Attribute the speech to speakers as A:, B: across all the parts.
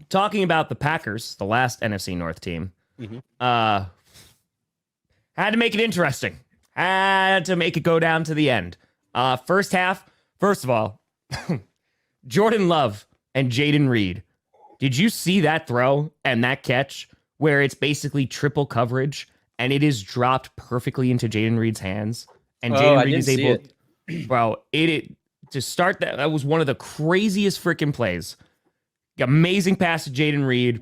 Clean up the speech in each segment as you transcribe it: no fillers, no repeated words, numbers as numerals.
A: talking about the Packers, the last NFC North team, had to make it interesting. Had to make it go down to the end. First half, first of all, Jordan Love and Jaden Reed. Did you see that throw and that catch where it's basically triple coverage and it is dropped perfectly into Jaden Reed's hands? And Jaden Reed is able, bro, to start that was one of the craziest freaking plays. Amazing pass to Jaden Reed.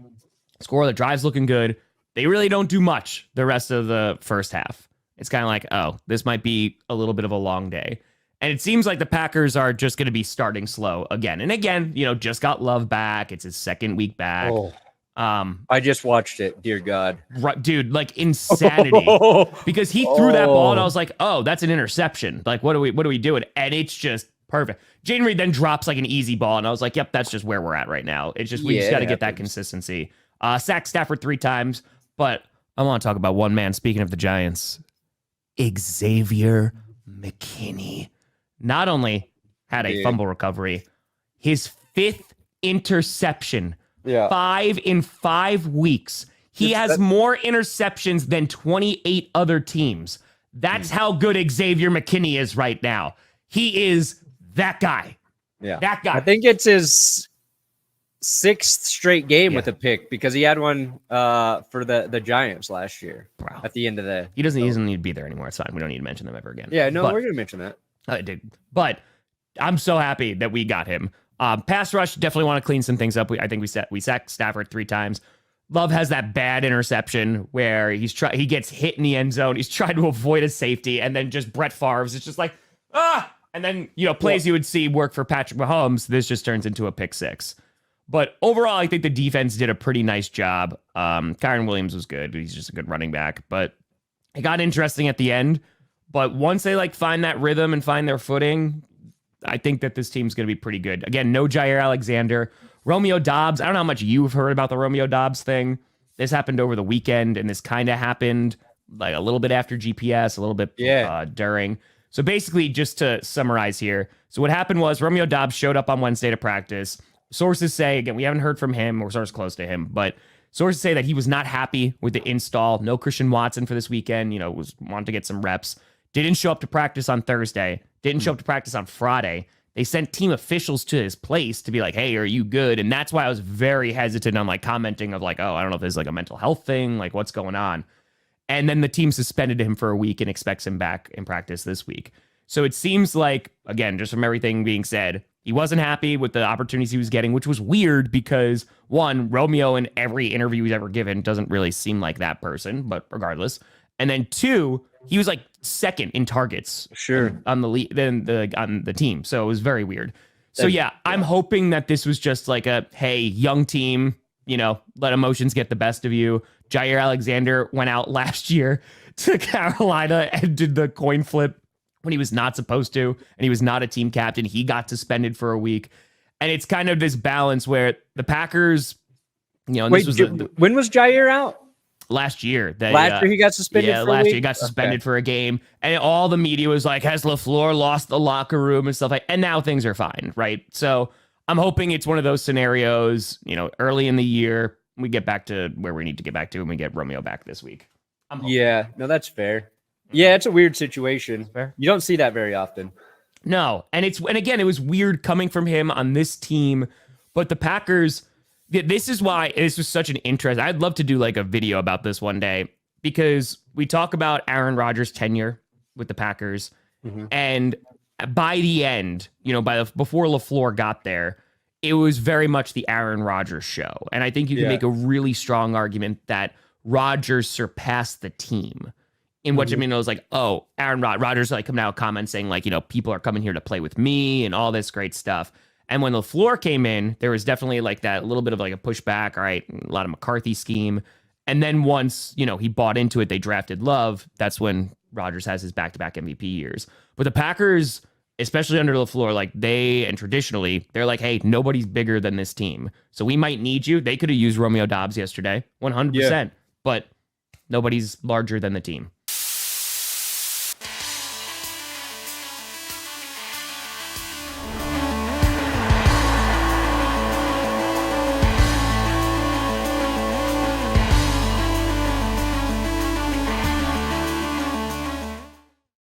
A: Score, the drive's looking good. They really don't do much the rest of the first half. It's kind of like, oh, this might be a little bit of a long day. And it seems like the Packers are just going to be starting slow again. And again, just got Love back. It's his second week back.
B: Oh, I just watched it. Dear God.
A: Right, dude, like insanity. Because he threw that ball and I was like, oh, that's an interception. Like, what are we doing? And it's just perfect. Jaden Reed then drops like an easy ball. And I was like, yep, that's just where we're at right now. It's just, we just got to get that consistency. Sacked Stafford 3 times. But I want to talk about one man. Speaking of the Giants, Xavier McKinney. Not only had a fumble recovery, his 5th interception. Yeah. 5 in 5 weeks. He has more interceptions than 28 other teams. That's how good Xavier McKinney is right now. He is that guy.
B: Yeah.
A: That guy.
B: I think it's his 6th straight game with a pick because he had one for the Giants last year. Wow. At the end of the...
A: He doesn't need to be there anymore. It's fine. We don't need to mention them ever again.
B: Yeah, no, we're going to mention that.
A: I did. But I'm so happy that we got him. Pass rush, definitely want to clean some things up. I think we sacked Stafford 3 times. Love has that bad interception where he gets hit in the end zone. He's trying to avoid a safety, and then just Brett Favre's. It's just like, and then, plays you would see work for Patrick Mahomes. This just turns into a pick 6. But overall, I think the defense did a pretty nice job. Kyren Williams was good. He's just a good running back. But it got interesting at the end. But once they find that rhythm and find their footing, I think that this team's going to be pretty good. Again, no Jair Alexander. Romeo Doubs. I don't know how much you've heard about the Romeo Doubs thing. This happened over the weekend, and this kind of happened like a little bit after GPS, a little bit during. So basically, just to summarize here. So what happened was Romeo Doubs showed up on Wednesday to practice. Sources say, again, we haven't heard from him or sources close to him, but sources say that he was not happy with the install. No Christian Watson for this weekend, wanted to get some reps. Didn't show up to practice on Thursday. Didn't show up to practice on Friday. They sent team officials to his place to be like, hey, are you good? And that's why I was very hesitant on commenting of oh, I don't know if there's a mental health thing, what's going on. And then the team suspended him for a week and expects him back in practice this week. So it seems like, again, just from everything being said, he wasn't happy with the opportunities he was getting, which was weird because, one, Romeo in every interview he's ever given doesn't really seem like that person, but regardless. And then 2, he was 2nd in targets on the team. So it was very weird. So I'm hoping that this was just hey, young team, let emotions get the best of you. Jair Alexander went out last year to Carolina and did the coin flip when he was not supposed to, and he was not a team captain. He got suspended for a week. And it's kind of this balance where the Packers,
B: when was Jair out?
A: Last year.
B: Last year he got suspended for a week?
A: Last year he got suspended for a game. And all the media was like, has LaFleur lost the locker room and stuff and now things are fine, right? So I'm hoping it's one of those scenarios, early in the year, we get back to where we need to get back to and we get Romeo back this week.
B: Yeah, no, that's fair. Yeah, it's a weird situation.
A: Fair.
B: You don't see that very often.
A: No, and again, it was weird coming from him on this team, but the Packers... This is why this was such an interest. I'd love to do a video about this one day because we talk about Aaron Rodgers' tenure with the Packers. And by the end, before LaFleur got there, it was very much the Aaron Rodgers show. And I think you can make a really strong argument that Rodgers surpassed the team. In which, I mean, it was Aaron Rodgers coming out comments saying people are coming here to play with me and all this great stuff. And when LaFleur came in, there was definitely that little bit of a pushback. All right, a lot of McCarthy scheme. And then once, he bought into it, they drafted Love. That's when Rodgers has his back-to-back MVP years. But the Packers, especially under LaFleur, and traditionally, they're hey, nobody's bigger than this team. So we might need you. They could have used Romeo Doubs yesterday, 100%. But nobody's larger than the team.